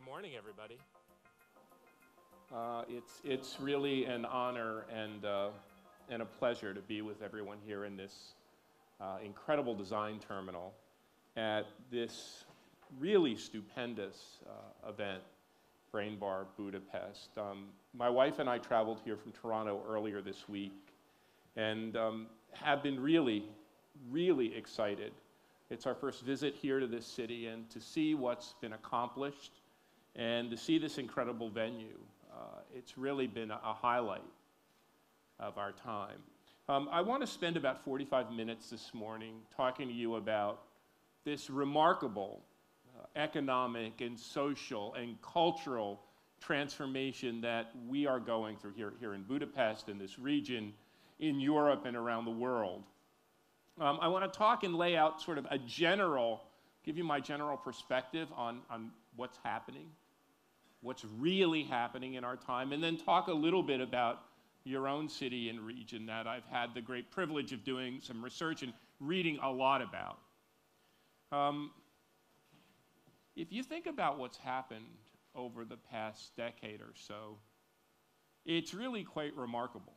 morning, everybody. It's really an honor and a pleasure to be with everyone here in this incredible design terminal at this really stupendous event, Brain Bar Budapest. My wife and I traveled here from Toronto earlier this week and have been really, really excited. It's our first visit here to this city, and to see what's been accomplished and to see this incredible venue, it's really been a highlight of our time. I want to spend about 45 minutes this morning talking to you about this remarkable economic and social and cultural transformation that we are going through here in Budapest, in this region, in Europe, and around the world. I want to talk and lay out sort of give you my general perspective on what's happening, what's really happening in our time, and then talk a little bit about your own city and region that I've had the great privilege of doing some research and reading a lot about. If you think about what's happened over the past decade or so, it's really quite remarkable.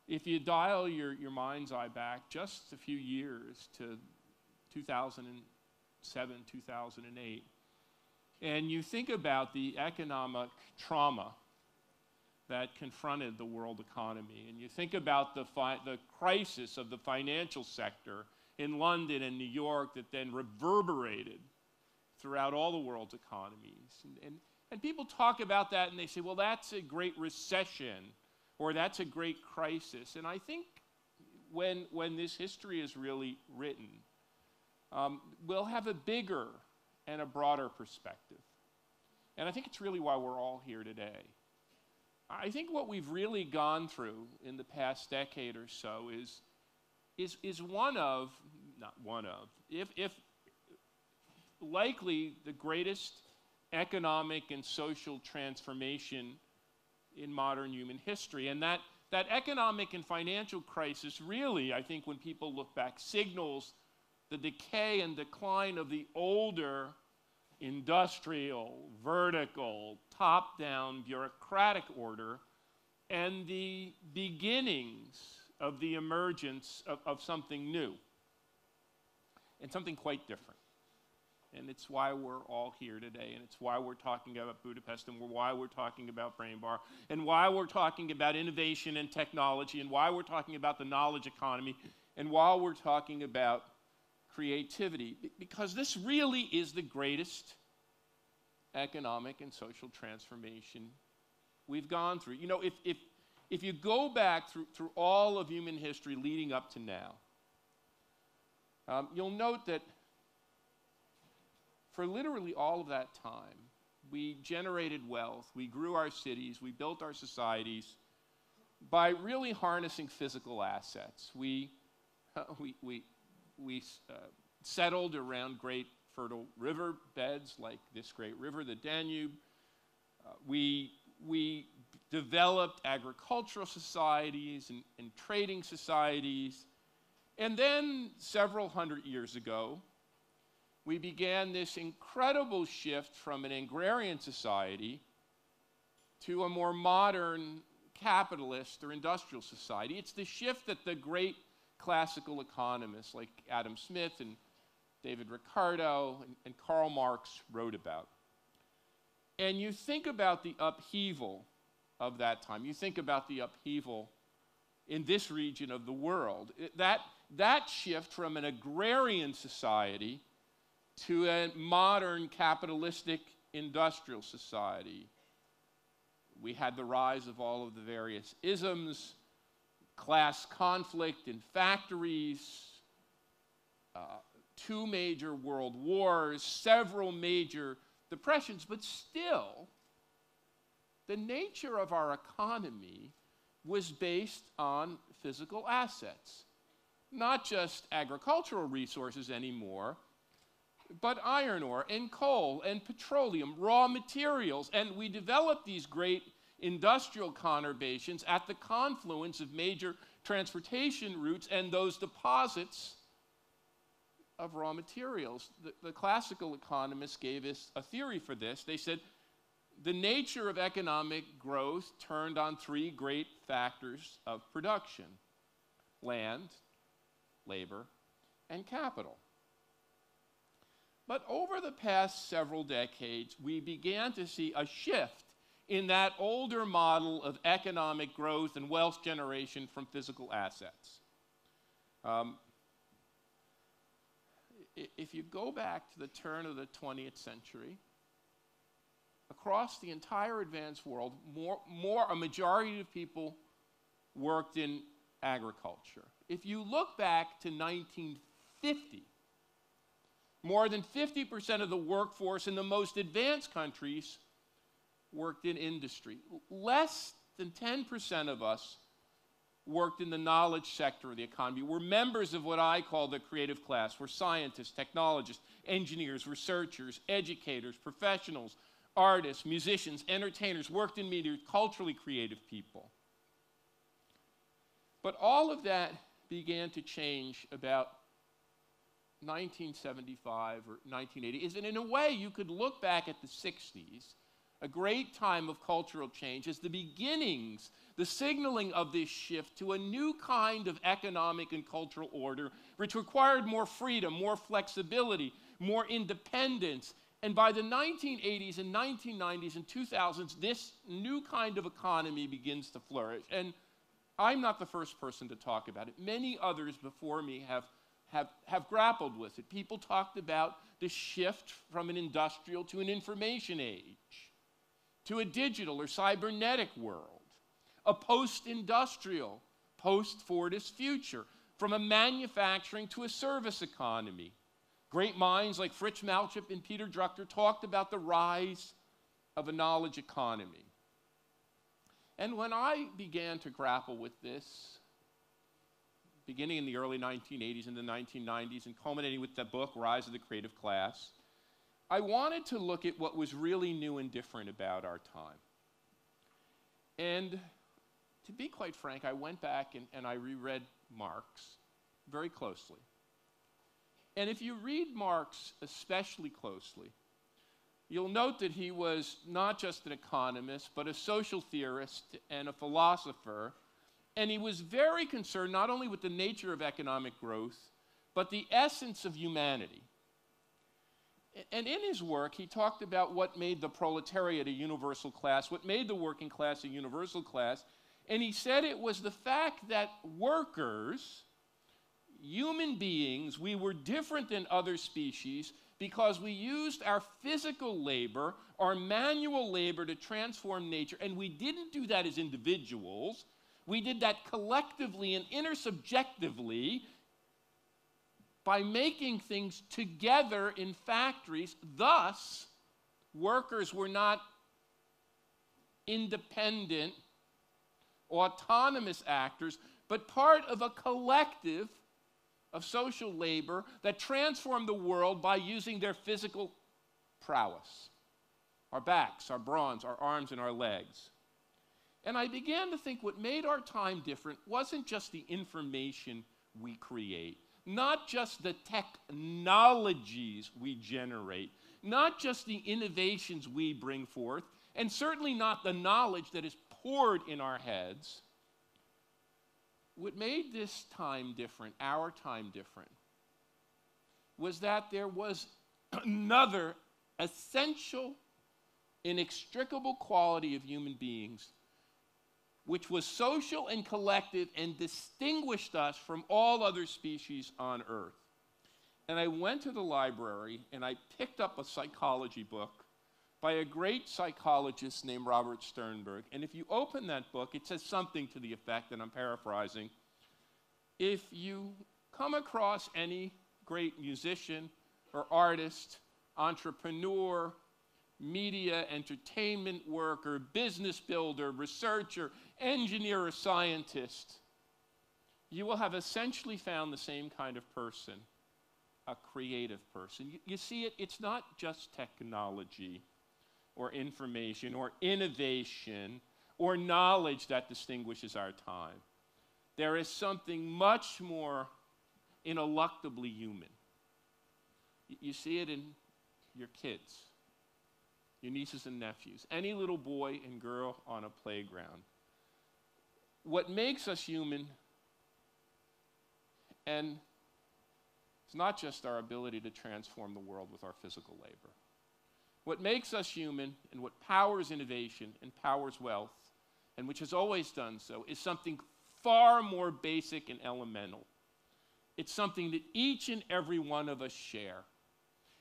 If you dial your mind's eye back just a few years to 2007, 2008, and you think about the economic trauma that confronted the world economy, and you think about the crisis of the financial sector in London and New York that then reverberated throughout all the world's economies. And people talk about that and they say, well, that's a great recession, or that's a great crisis. And I think when this history is really written, we'll have a bigger and a broader perspective. And I think it's really why we're all here today. I think what we've really gone through in the past decade or so is if likely the greatest economic and social transformation in modern human history. And that economic and financial crisis really, I think when people look back, signals the decay and decline of the older industrial, vertical, top-down bureaucratic order and the beginnings of the emergence of something new and something quite different. And it's why we're all here today, and it's why we're talking about Budapest, and why we're talking about Brain Bar, and why we're talking about innovation and technology, and why we're talking about the knowledge economy, and why we're talking about creativity, because this really is the greatest economic and social transformation we've gone through. You know, if you go back through all of human history leading up to now, you'll note that for literally all of that time, we generated wealth, we grew our cities, we built our societies by really harnessing physical assets. We settled around great fertile river beds like this great river, the Danube. We developed agricultural societies and trading societies. And then several hundred years ago, we began this incredible shift from an agrarian society to a more modern capitalist or industrial society. It's the shift that the great classical economists like Adam Smith and David Ricardo and Karl Marx wrote about. And you think about the upheaval of that time. You think about the upheaval in this region of the world. That shift from an agrarian society to a modern capitalistic industrial society. We had the rise of all of the various isms, class conflict in factories, two major world wars, several major depressions, but still, the nature of our economy was based on physical assets. Not just agricultural resources anymore, but iron ore and coal and petroleum, raw materials. And we developed these great industrial conurbations at the confluence of major transportation routes, and those deposits of raw materials. The classical economists gave us a theory for this. They said the nature of economic growth turned on three great factors of production: land, labor, and capital. But over the past several decades, we began to see a shift in that older model of economic growth and wealth generation from physical assets. If you go back to the turn of the 20th century, across the entire advanced world, a majority of people worked in agriculture. If you look back to 1950, more than 50% of the workforce in the most advanced countries worked in industry. Less than 10% of us worked in the knowledge sector of the economy. We're members of what I call the creative class. We're scientists, technologists, engineers, researchers, educators, professionals, artists, musicians, entertainers, worked in media, culturally creative people. But all of that began to change about 1975 or 1980. And in a way, you could look back at the 60s, a great time of cultural change, as the beginnings, the signaling of this shift to a new kind of economic and cultural order, which required more freedom, more flexibility, more independence. And by the 1980s and 1990s and 2000s, this new kind of economy begins to flourish. And I'm not the first person to talk about it. Many others before me have grappled with it. People talked about the shift from an industrial to an information age, to a digital or cybernetic world, a post-industrial, post-Fordist future, from a manufacturing to a service economy. Great minds like Fritz Malchip and Peter Drucker talked about the rise of a knowledge economy. And when I began to grapple with this, beginning in the early 1980s and the 1990s and culminating with the book, Rise of the Creative Class, I wanted to look at what was really new and different about our time. And to be quite frank, I went back and I reread Marx very closely. And if you read Marx especially closely, you'll note that he was not just an economist, but a social theorist and a philosopher. And he was very concerned not only with the nature of economic growth, but the essence of humanity. And in his work, he talked about what made the proletariat a universal class, what made the working class a universal class. And he said it was the fact that workers, human beings, we were different than other species because we used our physical labor, our manual labor to transform nature. And we didn't do that as individuals. We did that collectively and intersubjectively by making things together in factories. Thus, workers were not independent, autonomous actors, but part of a collective of social labor that transformed the world by using their physical prowess. Our backs, our brawns, our arms, and our legs. And I began to think what made our time different wasn't just the information we create, not just the technologies we generate, not just the innovations we bring forth, and certainly not the knowledge that is poured in our heads. What made this time different, our time different, was that there was another essential, inextricable quality of human beings, which was social and collective and distinguished us from all other species on Earth. And I went to the library and I picked up a psychology book by a great psychologist named Robert Sternberg. And if you open that book, it says something to the effect, and I'm paraphrasing, if you come across any great musician or artist, entrepreneur, media, entertainment worker, business builder, researcher, engineer, or scientist, you will have essentially found the same kind of person, a creative person. You see, it's not just technology or information or innovation or knowledge that distinguishes our time. There is something much more ineluctably human You see it in your kids, your nieces and nephews, any little boy and girl on a playground. What makes us human, and it's not just our ability to transform the world with our physical labor. What makes us human and what powers innovation and powers wealth, and which has always done so, is something far more basic and elemental. It's something that each and every one of us share.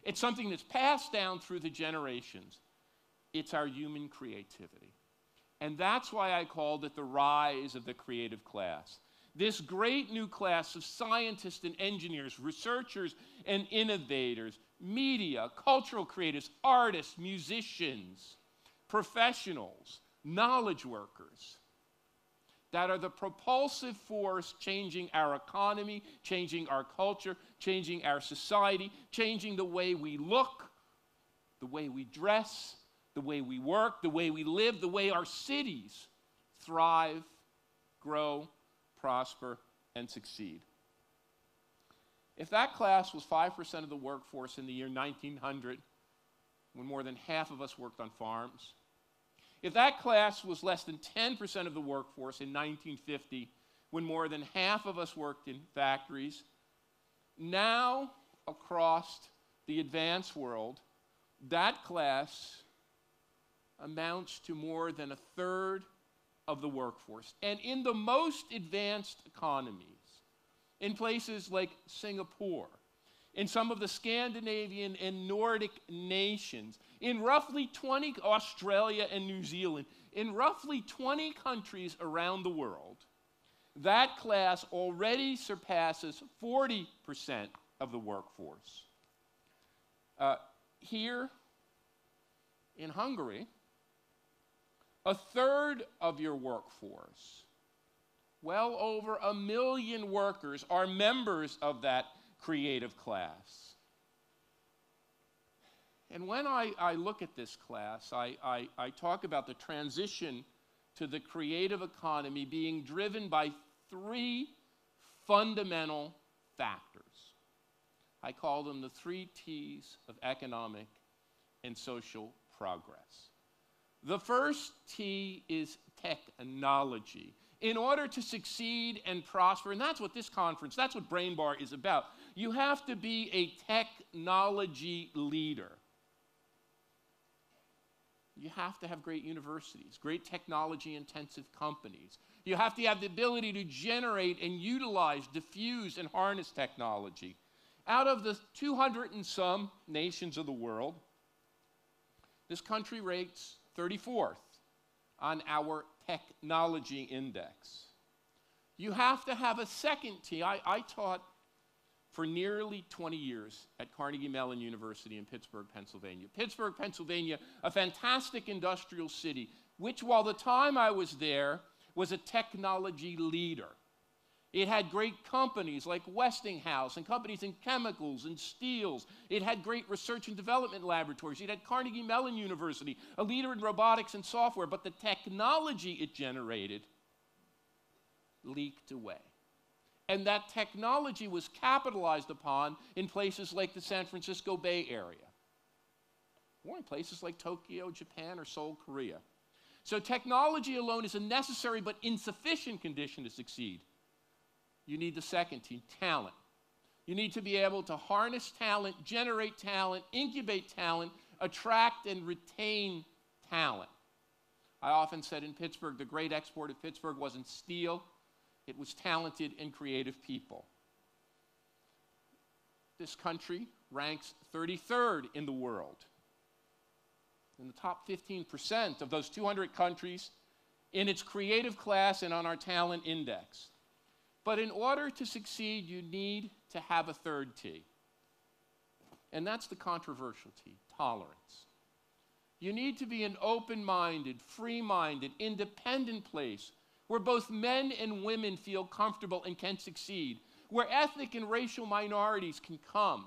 It's something that's passed down through the generations. It's our human creativity. And that's why I called it the rise of the creative class. This great new class of scientists and engineers, researchers and innovators, media, cultural creatives, artists, musicians, professionals, knowledge workers, that are the propulsive force changing our economy, changing our culture, changing our society, changing the way we look, the way we dress, the way we work, the way we live, the way our cities thrive, grow, prosper, and succeed. If that class was 5% of the workforce in the year 1900, when more than half of us worked on farms, if that class was less than 10% of the workforce in 1950, when more than half of us worked in factories, now across the advanced world, that class amounts to more than a third of the workforce. And in the most advanced economies, in places like Singapore, in some of the Scandinavian and Nordic nations, in roughly 20, Australia and New Zealand, in roughly 20 countries around the world, that class already surpasses 40% of the workforce. Here in Hungary, a third of your workforce, well over 1 million workers, are members of that creative class. And when I look at this class, I talk about the transition to the creative economy being driven by 3 fundamental factors. I call them the 3 T's of economic and social progress. The first T is technology. In order to succeed and prosper, and that's what this conference, that's what Brain Bar is about, you have to be a technology leader. You have to have great universities, great technology-intensive companies. You have to have the ability to generate and utilize, diffuse, and harness technology. Out of the 200 and some nations of the world, this country rates 34th on our technology index. You have to have a second T. I taught for nearly 20 years at Carnegie Mellon University in Pittsburgh, Pennsylvania. Pittsburgh, Pennsylvania, a fantastic industrial city, which while the time I was there was a technology leader. It had great companies like Westinghouse and companies in chemicals and steels. It had great research and development laboratories. It had Carnegie Mellon University, a leader in robotics and software, but the technology it generated leaked away. And that technology was capitalized upon in places like the San Francisco Bay Area, or in places like Tokyo, Japan, or Seoul, Korea. So technology alone is a necessary but insufficient condition to succeed. You need the second T, talent. You need to be able to harness talent, generate talent, incubate talent, attract and retain talent. I often said in Pittsburgh, the great export of Pittsburgh wasn't steel, it was talented and creative people. This country ranks 33rd in the world, in the top 15% of those 200 countries in its creative class and on our talent index. But in order to succeed, you need to have a third T. And that's the controversial T, tolerance. You need to be an open-minded, free-minded, independent place where both men and women feel comfortable and can succeed, where ethnic and racial minorities can come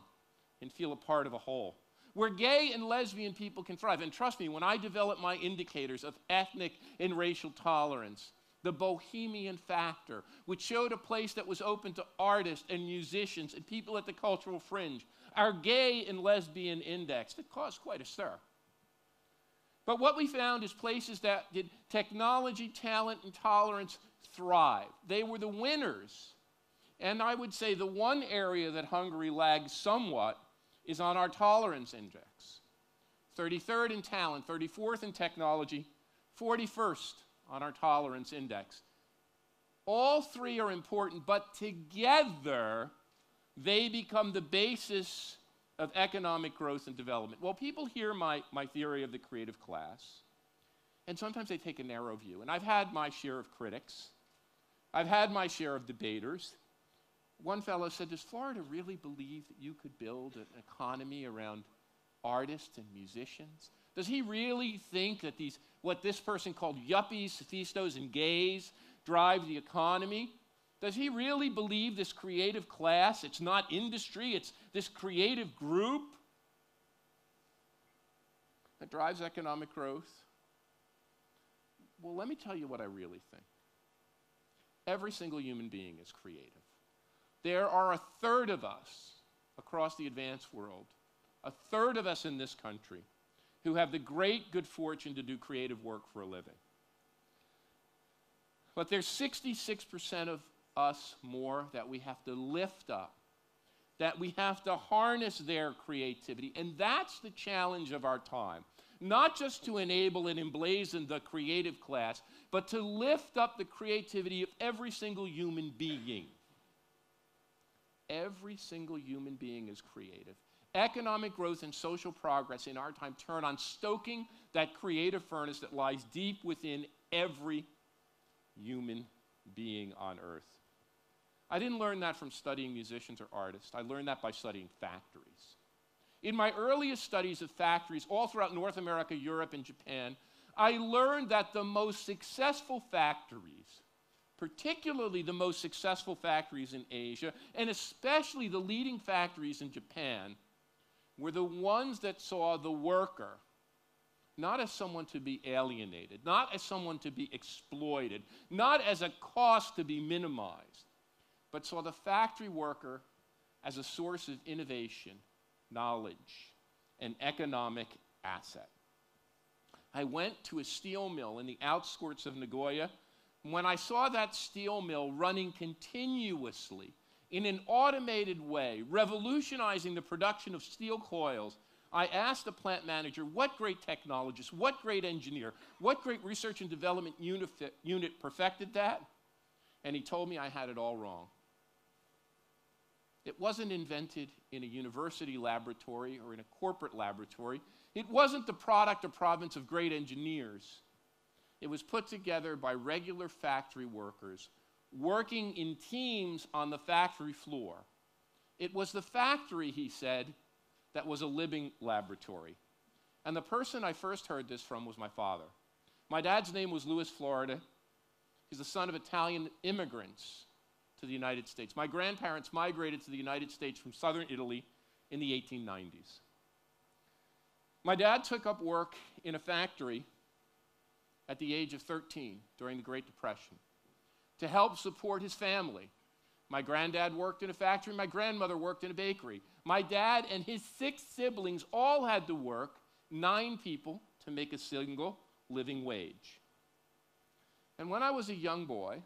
and feel a part of a whole, where gay and lesbian people can thrive. And trust me, when I develop my indicators of ethnic and racial tolerance, the bohemian factor, which showed a place that was open to artists and musicians and people at the cultural fringe, our gay and lesbian index. It caused quite a stir. But what we found is places that did technology, talent, and tolerance thrive. They were the winners. And I would say the one area that Hungary lags somewhat is on our tolerance index. 33rd in talent, 34th in technology, 41st on our tolerance index. All three are important, but together they become the basis of economic growth and development. Well, people hear my theory of the creative class, and sometimes they take a narrow view. And I've had my share of critics. I've had my share of debaters. One fellow said, does Florida really believe that you could build an economy around artists and musicians? Does he really think that what this person called yuppies, sophistos, and gays drive the economy? Does he really believe this creative class, it's not industry, it's this creative group that drives economic growth? Well, let me tell you what I really think. Every single human being is creative. There are a third of us across the advanced world, a third of us in this country, who have the great good fortune to do creative work for a living. But there's 66% of us more that we have to lift up, that we have to harness their creativity. And that's the challenge of our time. Not just to enable and emblazon the creative class, but to lift up the creativity of every single human being. Every single human being is creative. Economic growth and social progress in our time turn on stoking that creative furnace that lies deep within every human being on earth. I didn't learn that from studying musicians or artists. I learned that by studying factories. In my earliest studies of factories all throughout North America, Europe, and Japan, I learned that the most successful factories, particularly the most successful factories in Asia, and especially the leading factories in Japan, were the ones that saw the worker not as someone to be alienated, not as someone to be exploited, not as a cost to be minimized, but saw the factory worker as a source of innovation, knowledge, and economic asset. I went to a steel mill in the outskirts of Nagoya. When I saw that steel mill running continuously in an automated way, revolutionizing the production of steel coils, I asked the plant manager, what great technologist, what great engineer, what great research and development unit perfected that? And he told me I had it all wrong. It wasn't invented in a university laboratory or in a corporate laboratory. It wasn't the product or province of great engineers. It was put together by regular factory workers working in teams on the factory floor. It was the factory, he said, that was a living laboratory. And the person I first heard this from was my father. My dad's name was Louis Florida. He's the son of Italian immigrants to the United States. My grandparents migrated to the United States from southern Italy in the 1890s. My dad took up work in a factory at the age of 13 during the Great Depression to help support his family. My granddad worked in a factory. My grandmother worked in a bakery. My dad and his 6 siblings all had to work, 9 people, to make a single living wage. And when I was a young boy,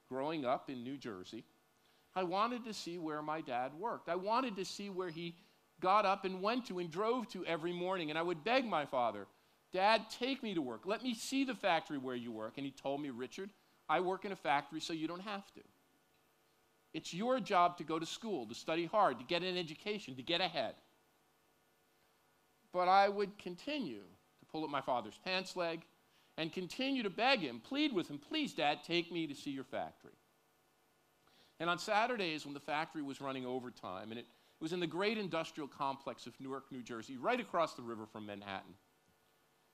growing up in New Jersey, I wanted to see where my dad worked. I wanted to see where he got up and went to and drove to every morning. And I would beg my father, Dad, take me to work. Let me see the factory where you work. And he told me, Richard, I work in a factory so you don't have to. It's your job to go to school, to study hard, to get an education, to get ahead. But I would continue to pull at my father's pants leg and continue to beg him, plead with him, please, Dad, take me to see your factory. And on Saturdays when the factory was running overtime, and it was in the great industrial complex of Newark, New Jersey, right across the river from Manhattan.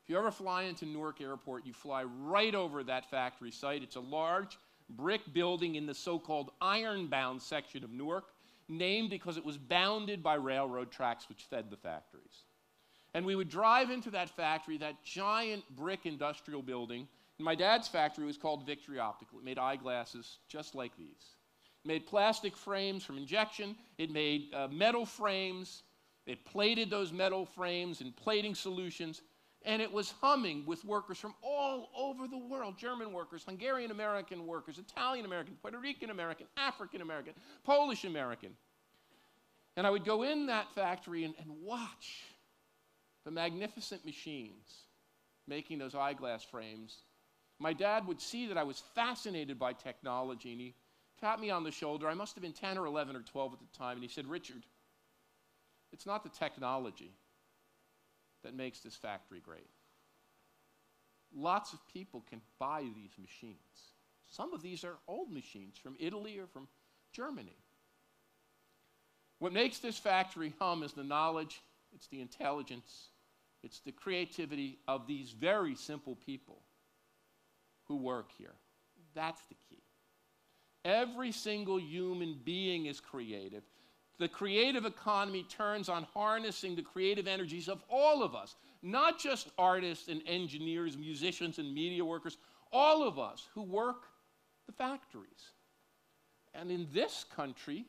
If you ever fly into Newark Airport, you fly right over that factory site. It's a large brick building in the so-called iron-bound section of Newark, named because it was bounded by railroad tracks which fed the factories. And we would drive into that factory, that giant brick industrial building. And my dad's factory was called Victory Optical. It made eyeglasses just like these. It made plastic frames from injection. It made metal frames. It plated those metal frames in plating solutions. And it was humming with workers from all over the world, German workers, Hungarian-American workers, Italian-American, Puerto Rican-American, African-American, Polish-American. And I would go in that factory and watch the magnificent machines making those eyeglass frames. My dad would see that I was fascinated by technology, and he tapped me on the shoulder. I must have been 10 or 11 or 12 at the time, and he said, "Richard, it's not the technology that makes this factory great. Lots of people can buy these machines. Some of these are old machines from Italy or from Germany. What makes this factory hum is the knowledge, it's the intelligence, it's the creativity of these very simple people who work here. That's the key. Every single human being is creative. The creative economy turns on harnessing the creative energies of all of us, not just artists and engineers, musicians and media workers, all of us who work the factories. And in this country,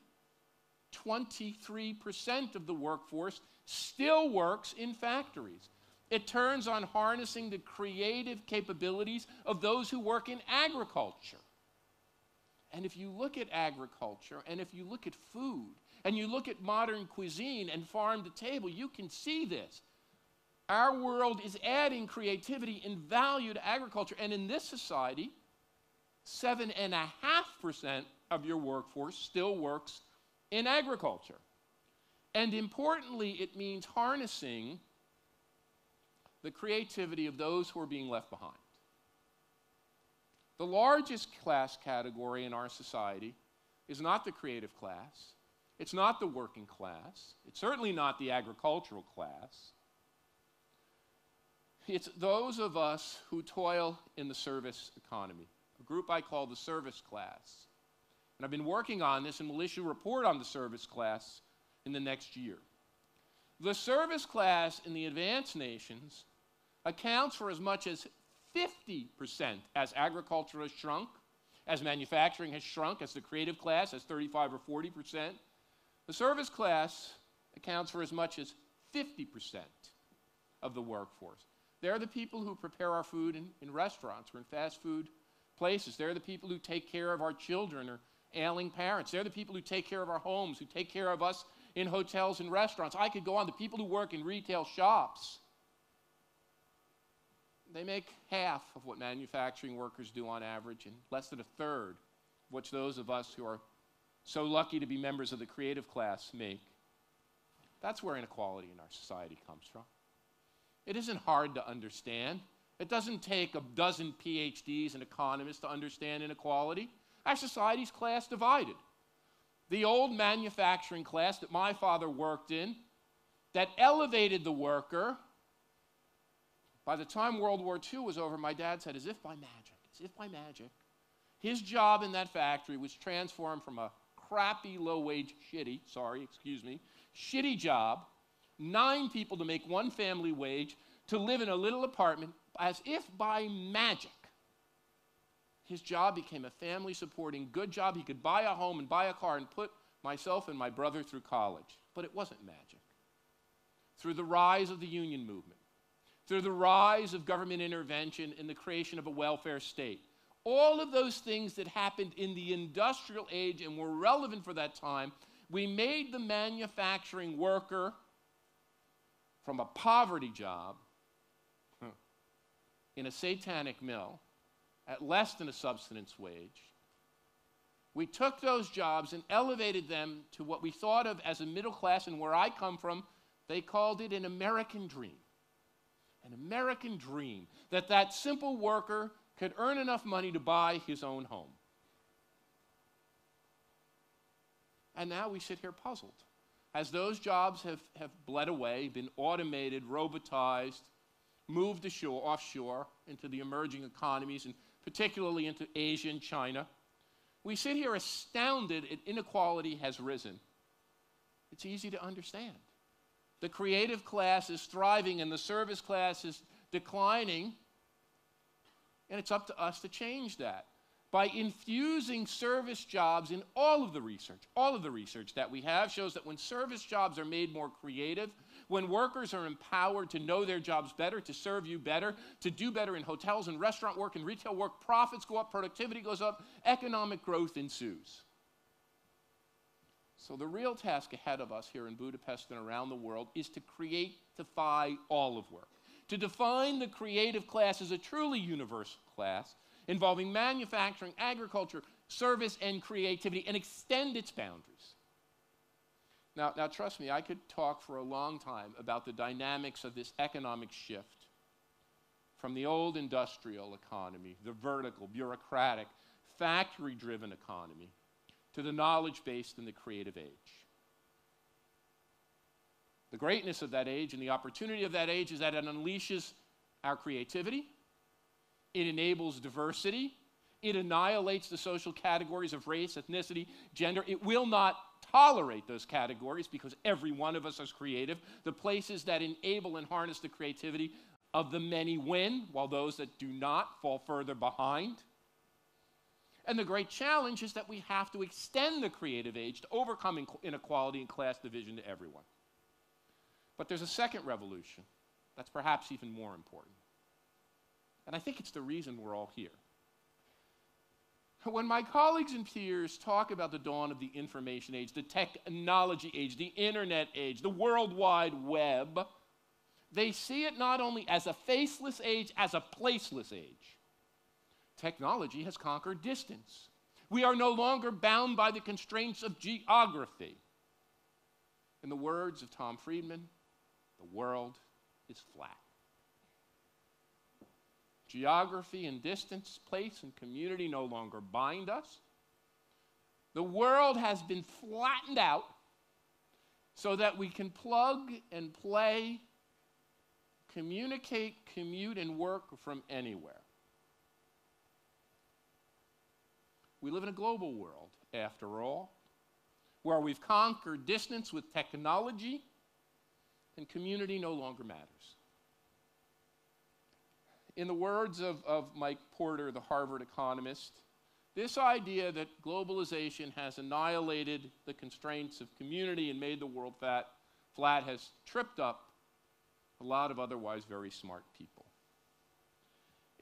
23% of the workforce still works in factories. It turns on harnessing the creative capabilities of those who work in agriculture. And if you look at agriculture, and if you look at food, and you look at modern cuisine and farm to table, you can see this. Our world is adding creativity and value to agriculture. And in this society, 7.5% of your workforce still works in agriculture. And importantly, it means harnessing the creativity of those who are being left behind. The largest class category in our society is not the creative class. It's not the working class. It's certainly not the agricultural class. It's those of us who toil in the service economy, a group I call the service class. And I've been working on this and will issue a report on the service class in the next year. The service class in the advanced nations accounts for as much as 50% as agriculture has shrunk, as manufacturing has shrunk, as the creative class has 35 or 40%. The service class accounts for as much as 50% of the workforce. They're the people who prepare our food in restaurants or in fast food places. They're the people who take care of our children or ailing parents. They're the people who take care of our homes, who take care of us in hotels and restaurants. I could go on. The people who work in retail shops, they make half of what manufacturing workers do on average and less than a third of what those of us who are so lucky to be members of the creative class make. That's where inequality in our society comes from. It isn't hard to understand. It doesn't take a dozen PhDs and economists to understand inequality. Our society's class divided. The old manufacturing class that my father worked in, that elevated the worker, by the time World War II was over, my dad said, as if by magic, his job in that factory was transformed from a crappy, low-wage, shitty job, 9 people to make 1 family wage, to live in a little apartment, as if by magic. His job became a family-supporting good job. He could buy a home and buy a car and put myself and my brother through college. But it wasn't magic. Through the rise of the union movement, through the rise of government intervention in the creation of a welfare state, all of those things that happened in the industrial age and were relevant for that time, we made the manufacturing worker from a poverty job in a satanic mill at less than a subsistence wage. We took those jobs and elevated them to what we thought of as a middle class, and where I come from, they called it an American dream. An American dream that that simple worker could earn enough money to buy his own home. And now we sit here puzzled. As those jobs have bled away, been automated, robotized, moved offshore into the emerging economies, and particularly into Asia and China, we sit here astounded at inequality has risen. It's easy to understand. The creative class is thriving and the service class is declining, and it's up to us to change that. by infusing service jobs in all of the research that we have shows that when service jobs are made more creative, when workers are empowered to know their jobs better, to serve you better, to do better in hotels and restaurant work and retail work, profits go up, productivity goes up, economic growth ensues. So the real task ahead of us here in Budapest and around the world is to creatify all of work, to define the creative class as a truly universal class involving manufacturing, agriculture, service, and creativity, and extend its boundaries. Now, trust me, I could talk for a long time about the dynamics of this economic shift from the old industrial economy, the vertical, bureaucratic, factory-driven economy, to the knowledge-based and the creative age. The greatness of that age and the opportunity of that age is that it unleashes our creativity, it enables diversity, it annihilates the social categories of race, ethnicity, gender. It will not tolerate those categories because every one of us is creative. The places that enable and harness the creativity of the many win, while those that do not fall further behind. And the great challenge is that we have to extend the creative age to overcome inequality and class division to everyone. But there's a second revolution that's perhaps even more important. And I think it's the reason we're all here. When my colleagues and peers talk about the dawn of the information age, the technology age, the internet age, the World Wide Web, they see it not only as a faceless age, as a placeless age. Technology has conquered distance. We are no longer bound by the constraints of geography. In the words of Tom Friedman, the world is flat. Geography and distance, place and community no longer bind us. The world has been flattened out so that we can plug and play, communicate, commute, and work from anywhere. We live in a global world, after all, where we've conquered distance with technology and community no longer matters. In the words of Mike Porter, the Harvard economist, this idea that globalization has annihilated the constraints of community and made the world flat has tripped up a lot of otherwise very smart people.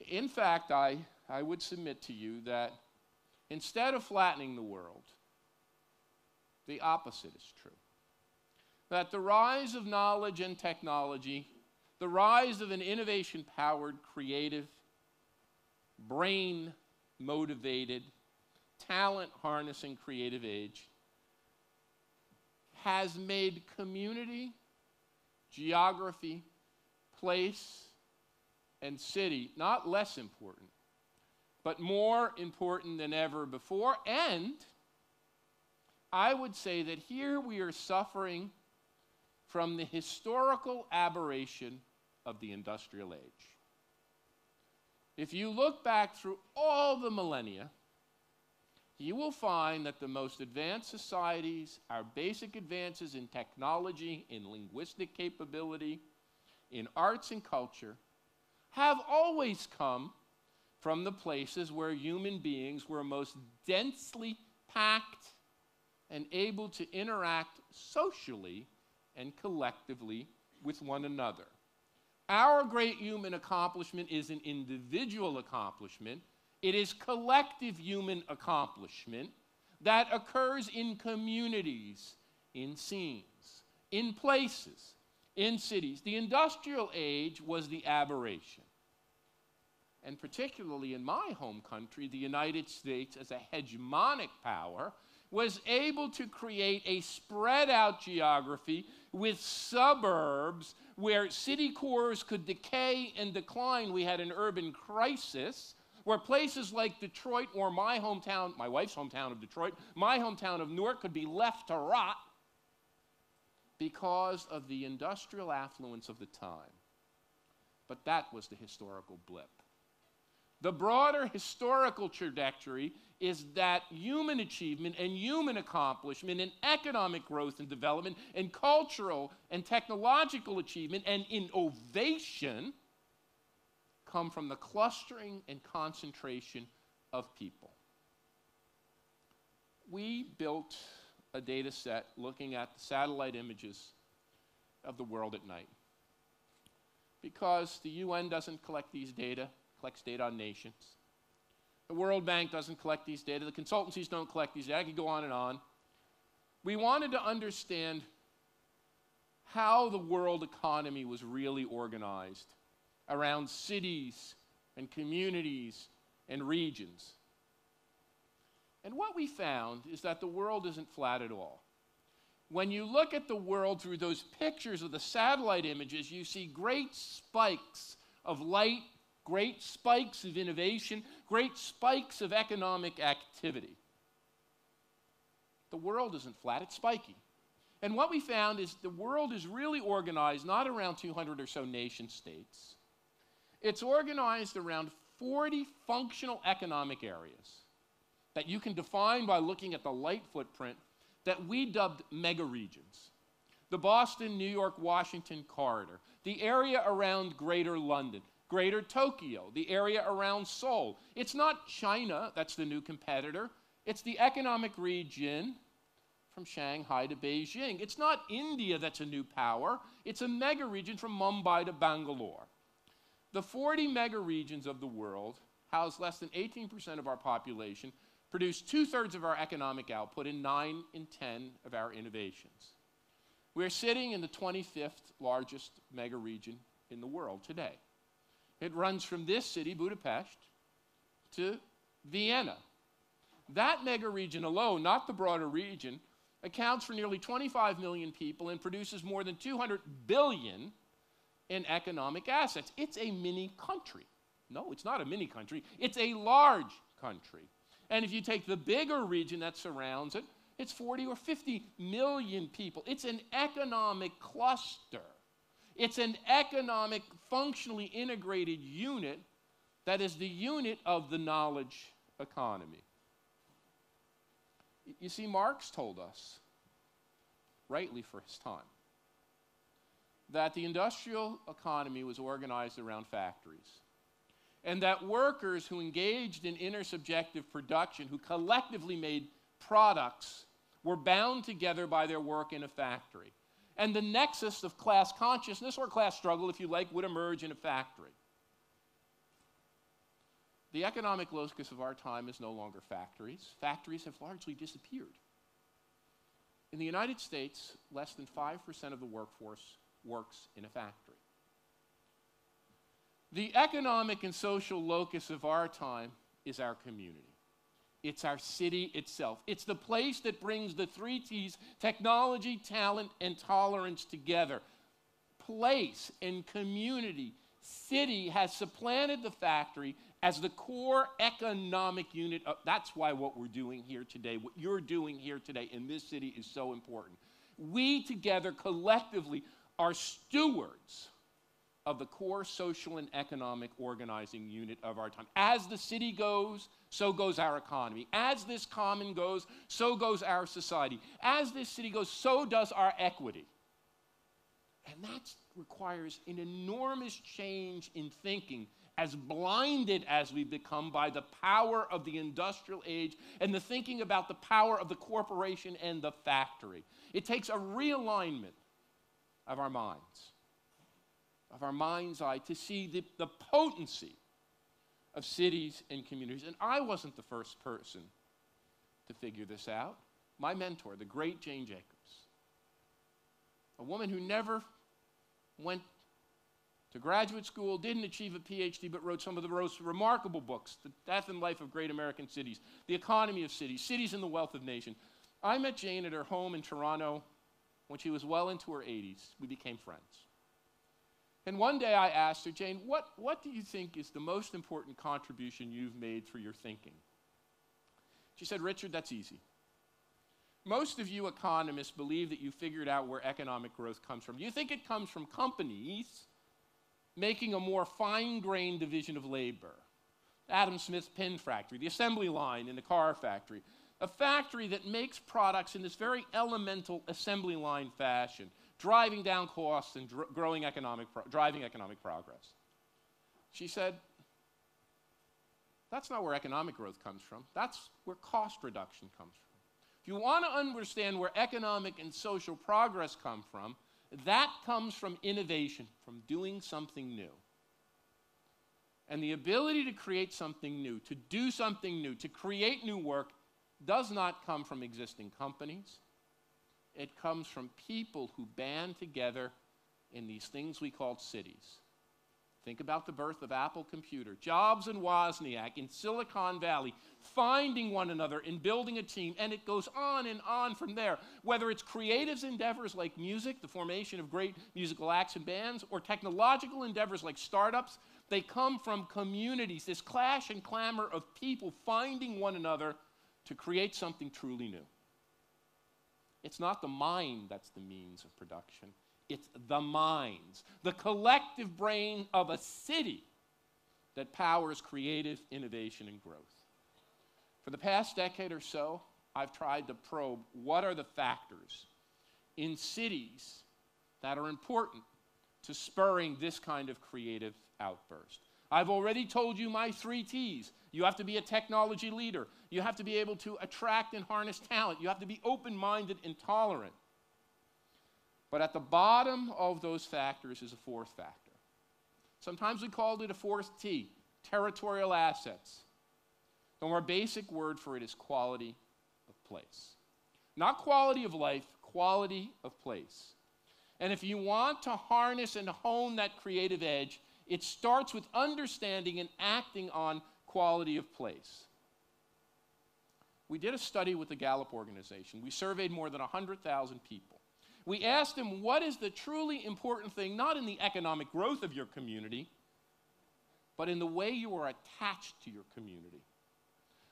In fact, I would submit to you that instead of flattening the world, the opposite is true. That the rise of knowledge and technology, the rise of an innovation-powered, creative, brain-motivated, talent-harnessing creative age has made community, geography, place, and city not less important, but more important than ever before. And I would say that here we are suffering from the historical aberration of the industrial age. If you look back through all the millennia, you will find that the most advanced societies, our basic advances in technology, in linguistic capability, in arts and culture, have always come from the places where human beings were most densely packed and able to interact socially and collectively with one another. Our great human accomplishment is an individual accomplishment. It is collective human accomplishment that occurs in communities, in scenes, in places, in cities. The industrial age was the aberration. And particularly in my home country, the United States, as a hegemonic power, was able to create a spread out geography with suburbs where city cores could decay and decline. We had an urban crisis where places like Detroit, or my hometown, my wife's hometown of Detroit, my hometown of Newark, could be left to rot because of the industrial affluence of the time. But that was the historical blip. The broader historical trajectory is that human achievement and human accomplishment and economic growth and development and cultural and technological achievement and innovation come from the clustering and concentration of people. we built a data set looking at the satellite images of the world at night. Because the UN doesn't collect these data, collects data on nations. The World Bank doesn't collect these data. The consultancies don't collect these data. I could go on and on. We wanted to understand how the world economy was really organized around cities and communities and regions. And what we found is that the world isn't flat at all. When you look at the world through those pictures of the satellite images, you see great spikes of light, great spikes of innovation, great spikes of economic activity. The world isn't flat, it's spiky. And what we found is the world is really organized not around 200 or so nation states. It's organized around 40 functional economic areas that you can define by looking at the light footprint that we dubbed mega-regions. The Boston, New York, Washington corridor, the area around Greater London, Greater Tokyo, the area around Seoul. It's not China, that's the new competitor. It's the economic region from Shanghai to Beijing. It's not India that's a new power. It's a mega-region from Mumbai to Bangalore. The 40 mega-regions of the world house less than 18% of our population, produce 2/3 of our economic output and 9 in 10 of our innovations. We're sitting in the 25th largest mega-region in the world today. It runs from this city, Budapest, to Vienna. That mega-region alone, not the broader region, accounts for nearly 25 million people and produces more than 200 billion in economic assets. It's a mini country. No, it's not a mini country. It's a large country. And if you take the bigger region that surrounds it, it's 40 or 50 million people. It's an economic cluster. It's an economic, functionally integrated unit that is the unit of the knowledge economy. You see, Marx told us, rightly for his time, that the industrial economy was organized around factories, and that workers who engaged in intersubjective production, who collectively made products, were bound together by their work in a factory. And the nexus of class consciousness, or class struggle, if you like, would emerge in a factory. The economic locus of our time is no longer factories. Factories have largely disappeared. In the United States, less than 5% of the workforce works in a factory. The economic and social locus of our time is our community. It's our city itself. It's the place that brings the 3 T's, technology, talent, and tolerance together. Place and community, city has supplanted the factory as the core economic unit. That's why what we're doing here today, what you're doing here today in this city is so important. We together collectively are stewards of the core social and economic organizing unit of our time. As the city goes, so goes our economy. As this common goes, so goes our society. As this city goes, so does our equity. And that requires an enormous change in thinking, as blinded as we've become by the power of the industrial age and the thinking about the power of the corporation and the factory. It takes a realignment of our minds, of our mind's eye, to see the potency of cities and communities. And I wasn't the first person to figure this out. My mentor, the great Jane Jacobs, a woman who never went to graduate school, didn't achieve a PhD, but wrote some of the most remarkable books, The Death and Life of Great American Cities, The Economy of Cities, Cities and the Wealth of Nations. I met Jane at her home in Toronto when she was well into her 80s. We became friends. And one day I asked her, Jane, what do you think is the most important contribution you've made for your thinking? She said, Richard, that's easy. Most of you economists believe that you figured out where economic growth comes from. You think it comes from companies making a more fine-grained division of labor. Adam Smith's pin factory, the assembly line in the car factory, a factory that makes products in this very elemental assembly line fashion, driving down costs and driving economic progress. She said, that's not where economic growth comes from. That's where cost reduction comes from. If you want to understand where economic and social progress come from, that comes from innovation, from doing something new. And the ability to create something new, to do something new, to create new work does not come from existing companies. It comes from people who band together in these things we call cities. Think about the birth of Apple Computer. Jobs and Wozniak in Silicon Valley finding one another and building a team, and it goes on and on from there. Whether it's creative endeavors like music, the formation of great musical acts and bands, or technological endeavors like startups, they come from communities, this clash and clamor of people finding one another to create something truly new. It's not the mind that's the means of production. It's the minds, the collective brain of a city that powers creative innovation and growth. For the past decade or so, I've tried to probe what are the factors in cities that are important to spurring this kind of creative outburst. I've already told you my 3 T's. You have to be a technology leader. You have to be able to attract and harness talent. You have to be open-minded and tolerant. But at the bottom of those factors is a 4th factor. Sometimes we called it a 4th T, territorial assets. The more basic word for it is quality of place. Not quality of life, quality of place. And if you want to harness and hone that creative edge, it starts with understanding and acting on quality of place. We did a study with the Gallup organization. We surveyed more than 100,000 people. We asked them, what is the truly important thing, not in the economic growth of your community, but in the way you are attached to your community?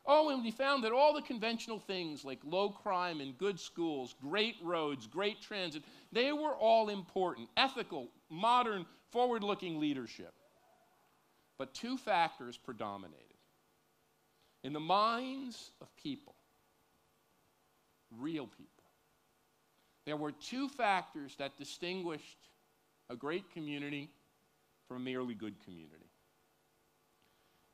Oh, and we found that all the conventional things like low crime and good schools, great roads, great transit, they were all important, ethical, modern, forward-looking leadership. But 2 factors predominated. In the minds of people, real people, there were 2 factors that distinguished a great community from a merely good community.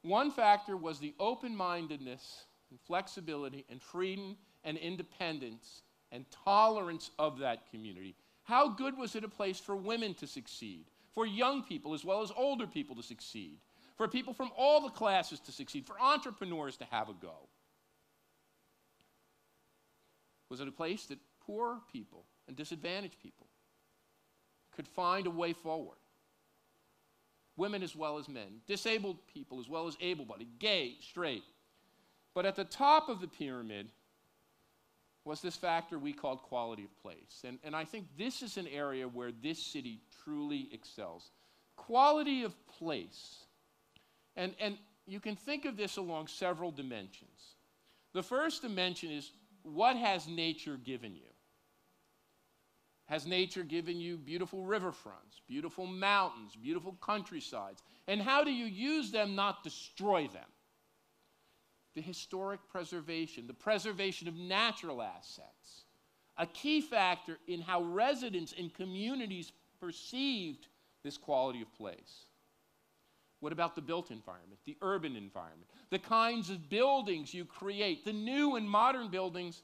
One factor was the open-mindedness and flexibility and freedom and independence and tolerance of that community. How good was it a place for women to succeed, for young people as well as older people to succeed, for people from all the classes to succeed, for entrepreneurs to have a go? Was it a place that poor people and disadvantaged people could find a way forward? Women as well as men, disabled people as well as able-bodied, gay, straight. But at the top of the pyramid was this factor we called quality of place. And I think this is an area where this city truly excels. Quality of place. And you can think of this along several dimensions. The first dimension is, what has nature given you? Has nature given you beautiful riverfronts, beautiful mountains, beautiful countrysides? And how do you use them, not destroy them? The historic preservation, the preservation of natural assets, a key factor in how residents and communities perceived this quality of place. What about the built environment, the urban environment, the kinds of buildings you create, the new and modern buildings,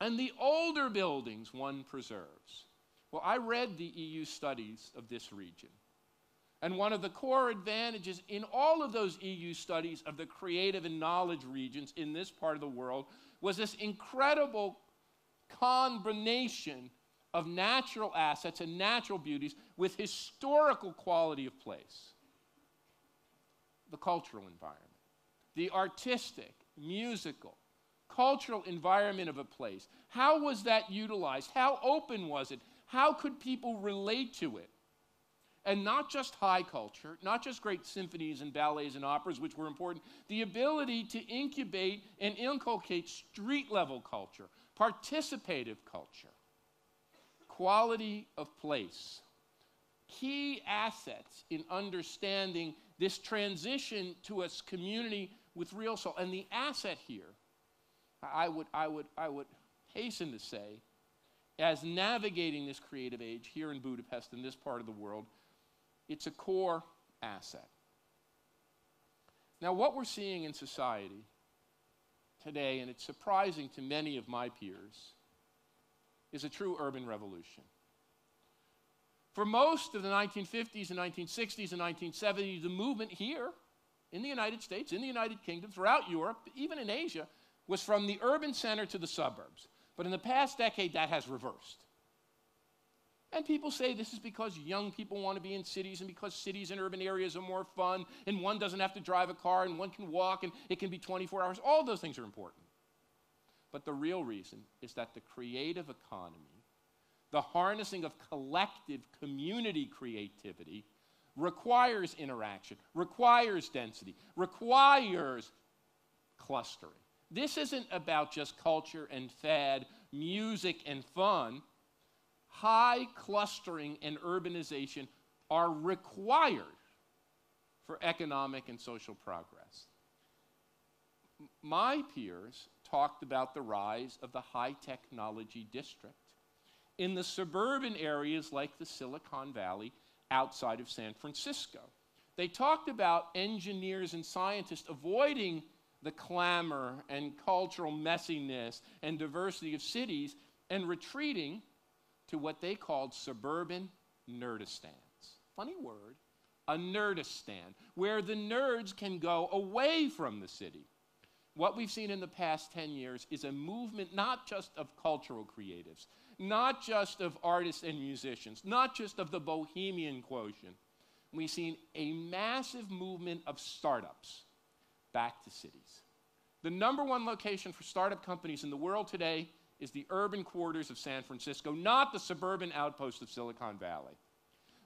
and the older buildings one preserves? Well, I read the EU studies of this region. And one of the core advantages in all of those EU studies of the creative and knowledge regions in this part of the world was this incredible combination of natural assets and natural beauties with historical quality of place. The cultural environment, the artistic, musical, cultural environment of a place. How was that utilized? How open was it? How could people relate to it? And not just high culture, not just great symphonies and ballets and operas, which were important, the ability to incubate and inculcate street-level culture, participative culture, quality of place. Key assets in understanding this transition to a community with real soul. And the asset here, I would hasten to say, as navigating this creative age here in Budapest, in this part of the world, it's a core asset. Now, what we're seeing in society today, and it's surprising to many of my peers, is a true urban revolution. For most of the 1950s and 1960s and 1970s, the movement here in the United States, in the United Kingdom, throughout Europe, even in Asia, was from the urban center to the suburbs. But in the past decade, that has reversed. And people say this is because young people want to be in cities and because cities and urban areas are more fun and one doesn't have to drive a car and one can walk and it can be 24 hours. All those things are important. But the real reason is that the creative economy, the harnessing of collective community creativity, requires interaction, requires density, requires clustering. This isn't about just culture and fad, music and fun. High clustering and urbanization are required for economic and social progress. My peers talked about the rise of the high technology district in the suburban areas like the Silicon Valley outside of San Francisco. They talked about engineers and scientists avoiding the clamor and cultural messiness and diversity of cities and retreating to what they called suburban nerdistans. Funny word, a nerdistan, where the nerds can go away from the city. What we've seen in the past 10 years is a movement not just of cultural creatives, not just of artists and musicians, not just of the bohemian quotient. We've seen a massive movement of startups back to cities. The number one location for startup companies in the world today is the urban quarters of San Francisco, not the suburban outposts of Silicon Valley.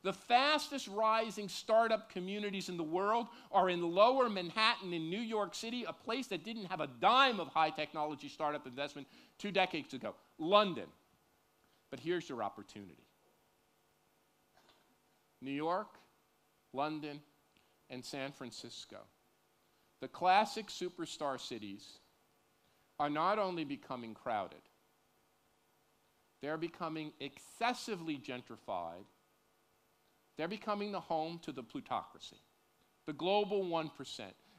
The fastest rising startup communities in the world are in lower Manhattan in New York City, a place that didn't have a dime of high technology startup investment 2 decades ago. London. But here's your opportunity. New York, London, and San Francisco. The classic superstar cities are not only becoming crowded, they're becoming excessively gentrified. They're becoming the home to the plutocracy, the global 1%.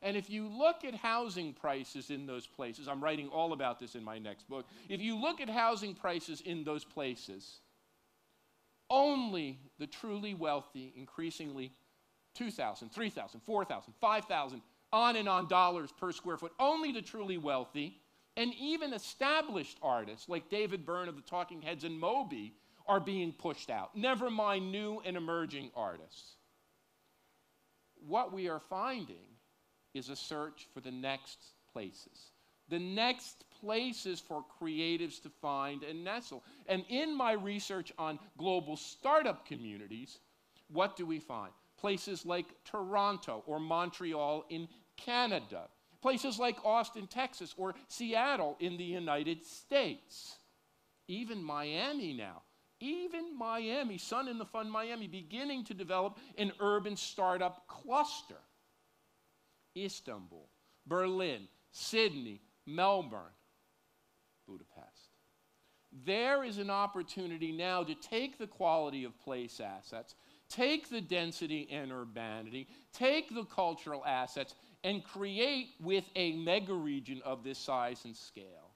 And if you look at housing prices in those places, I'm writing all about this in my next book. If you look at housing prices in those places, only the truly wealthy, increasingly $2,000, $3,000, $4,000, $5,000, on and on dollars per square foot, only the truly wealthy, and even established artists like David Byrne of the Talking Heads and Moby are being pushed out, never mind new and emerging artists. What we are finding is a search for the next places for creatives to find and nestle. And in my research on global startup communities, what do we find? Places like Toronto or Montreal in Canada, places like Austin, Texas, or Seattle in the United States. Even Miami now. Even Miami, Sun in the Fun Miami, beginning to develop an urban startup cluster. Istanbul, Berlin, Sydney, Melbourne, Budapest. There is an opportunity now to take the quality of place assets, take the density and urbanity, take the cultural assets, and create with a mega region of this size and scale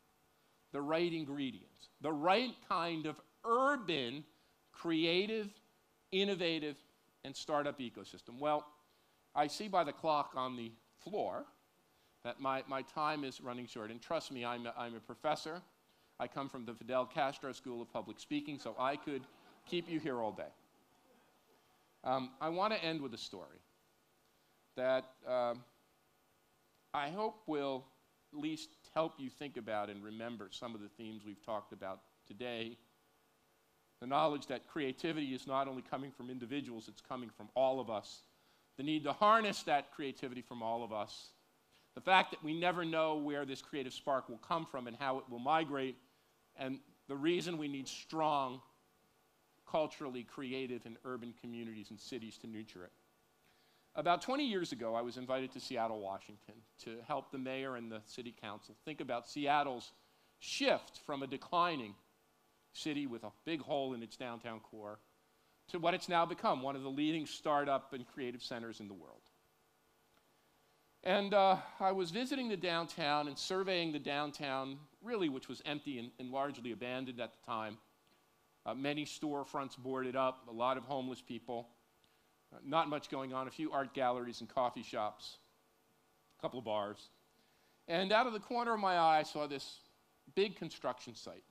the right ingredients, the right kind of urban, creative, innovative, and startup ecosystem. Well, I see by the clock on the floor that my time is running short. And trust me, I'm a professor. I come from the Fidel Castro School of Public Speaking, so I could keep you here all day. I want to end with a story that I hope will at least help you think about and remember some of the themes we've talked about today. The knowledge that creativity is not only coming from individuals, it's coming from all of us. The need to harness that creativity from all of us. The fact that we never know where this creative spark will come from and how it will migrate. And the reason we need strong, culturally creative and urban communities and cities to nurture it. About 20 years ago, I was invited to Seattle, Washington, to help the mayor and the city council think about Seattle's shift from a declining city with a big hole in its downtown core to what it's now become, one of the leading startup and creative centers in the world. And I was visiting the downtown and surveying the downtown, really, which was empty and largely abandoned at the time. Many storefronts boarded up, a lot of homeless people, not much going on, a few art galleries and coffee shops, a couple of bars. And out of the corner of my eye, I saw this big construction site.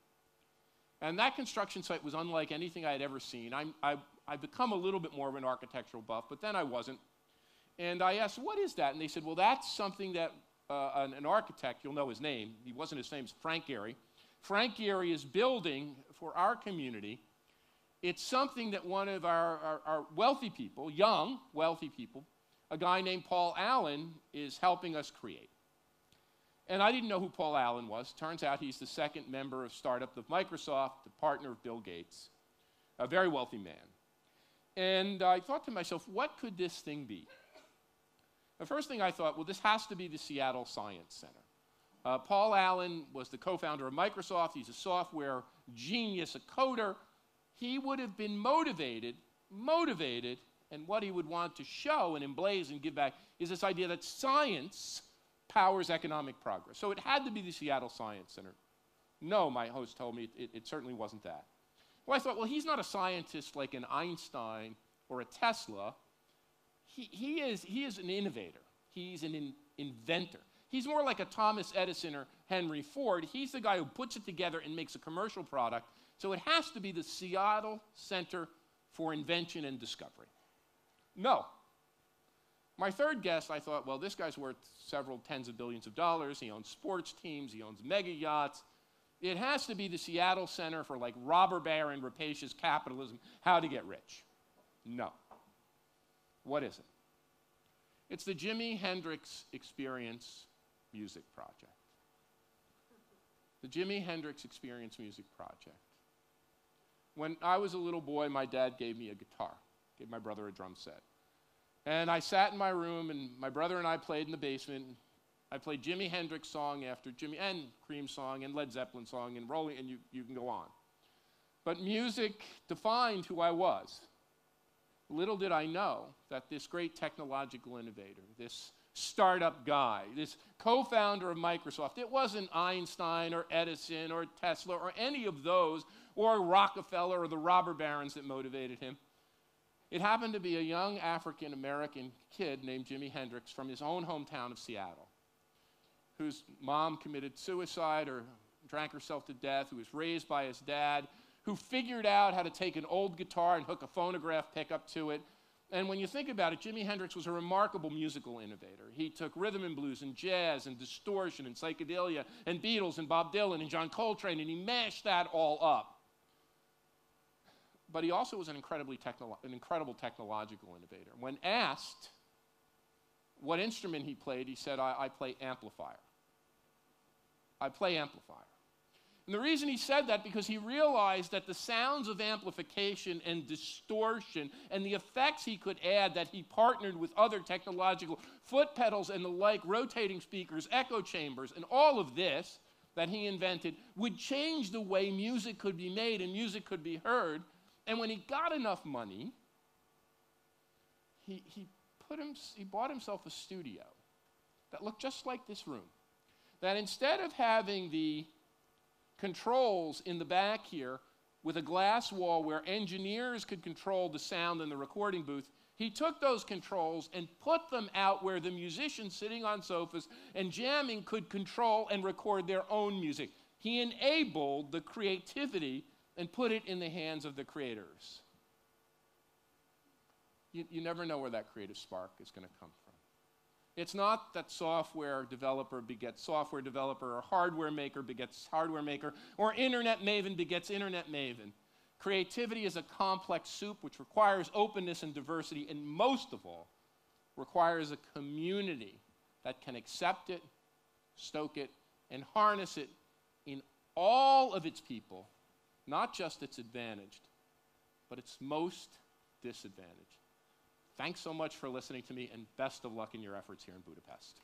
And that construction site was unlike anything I had ever seen. I've become a little bit more of an architectural buff, but then I wasn't. And I asked, what is that? And they said, well, that's something that an architect, you'll know his name, his name's Frank Gehry. Frank Gehry is building for our community. It's something that one of our wealthy people, young wealthy people, a guy named Paul Allen, is helping us create. And I didn't know who Paul Allen was. Turns out he's the second member of startup of Microsoft, the partner of Bill Gates, a very wealthy man. And I thought to myself, what could this thing be? The first thing I thought, well, this has to be the Seattle Science Center. Paul Allen was the co-founder of Microsoft. He's a software genius, a coder. He would have been motivated, and what he would want to show and emblaze and give back is this idea that science powers economic progress. So it had to be the Seattle Science Center. No, my host told me it certainly wasn't that. Well, I thought, well, he's not a scientist like an Einstein or a Tesla. He is an innovator. He's an inventor. He's more like a Thomas Edison or Henry Ford. He's the guy who puts it together and makes a commercial product. So it has to be the Seattle Center for Invention and Discovery. No. My third guess, I thought, well, this guy's worth several tens of billions of dollars. He owns sports teams. He owns mega yachts. It has to be the Seattle Center for like robber baron, rapacious capitalism, how to get rich. No. What is it? It's the Jimi Hendrix Experience Music Project. The Jimi Hendrix Experience Music Project. When I was a little boy, my dad gave me a guitar, gave my brother a drum set. And I sat in my room, and my brother and I played in the basement. I played Jimi Hendrix song after Jimi, and Cream song, and Led Zeppelin song, and Rolling, and you can go on. But music defined who I was. Little did I know that this great technological innovator, this startup guy, this co-founder of Microsoft, it wasn't Einstein or Edison or Tesla or any of those, or Rockefeller or the robber barons that motivated him. It happened to be a young African-American kid named Jimi Hendrix from his own hometown of Seattle, whose mom committed suicide or drank herself to death, who was raised by his dad, who figured out how to take an old guitar and hook a phonograph pickup to it. And when you think about it, Jimi Hendrix was a remarkable musical innovator. He took rhythm and blues and jazz and distortion and psychedelia and Beatles and Bob Dylan and John Coltrane, and he mashed that all up. But he also was an incredible technological innovator. When asked what instrument he played, he said, I play amplifier. I play amplifier. And the reason he said that, because he realized that the sounds of amplification and distortion and the effects he could add, that he partnered with other technological foot pedals and the like, rotating speakers, echo chambers, and all of this that he invented would change the way music could be made and music could be heard. And when he got enough money, he bought himself a studio that looked just like this room. That instead of having the controls in the back here with a glass wall where engineers could control the sound in the recording booth, he took those controls and put them out where the musicians sitting on sofas and jamming could control and record their own music. He enabled the creativity and put it in the hands of the creators. You never know where that creative spark is going to come from. It's not that software developer begets software developer, or hardware maker begets hardware maker, or internet maven begets internet maven. Creativity is a complex soup which requires openness and diversity, and most of all, requires a community that can accept it, stoke it, and harness it in all of its people, not just its advantaged, but its most disadvantaged. Thanks so much for listening to me, and best of luck in your efforts here in Budapest.